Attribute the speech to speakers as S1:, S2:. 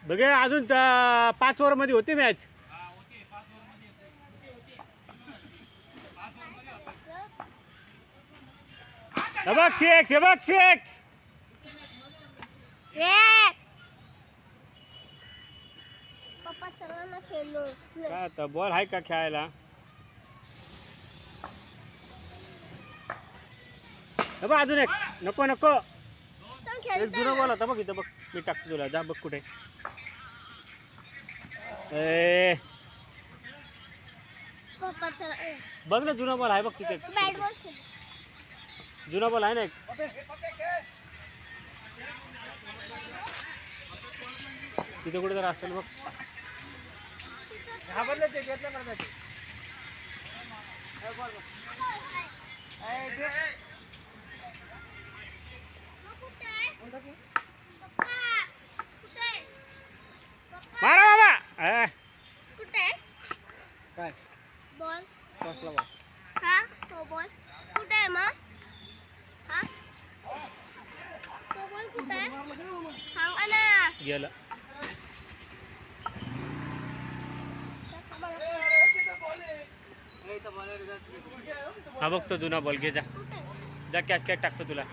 S1: बघे अजून 5 ओव्हरमध्ये होती मॅच. बघ सिक्स, हे बघ सिक्स.
S2: पप्पा सर्वांना खेळलो.
S1: काय आता बॉल आहे का खेळायला? हे बघ अजून एक. नको नको, एक जुना बॉल होता बघ इथं. बघ मी टाकतो तुला, जा बघ कुठे. ए
S2: पप्पा
S1: बघ ना, जुना बॉल आहे बघ तिथे.
S2: बॅट बॉल
S1: जुना बॉल आहे ना एक. तिथे कुठे तर असेल बघ. मारा बाबा.
S2: कुठे
S1: काय
S2: बॉल?
S1: कसला बॉल?
S2: हा तो बॉल कुठे आहे मग? हा तो बॉल कुठे आहे सांगा ना.
S1: गेला. हा बघ तो जुना बॉल. घे जा, जा कॅच कॅच टाकतो तुला.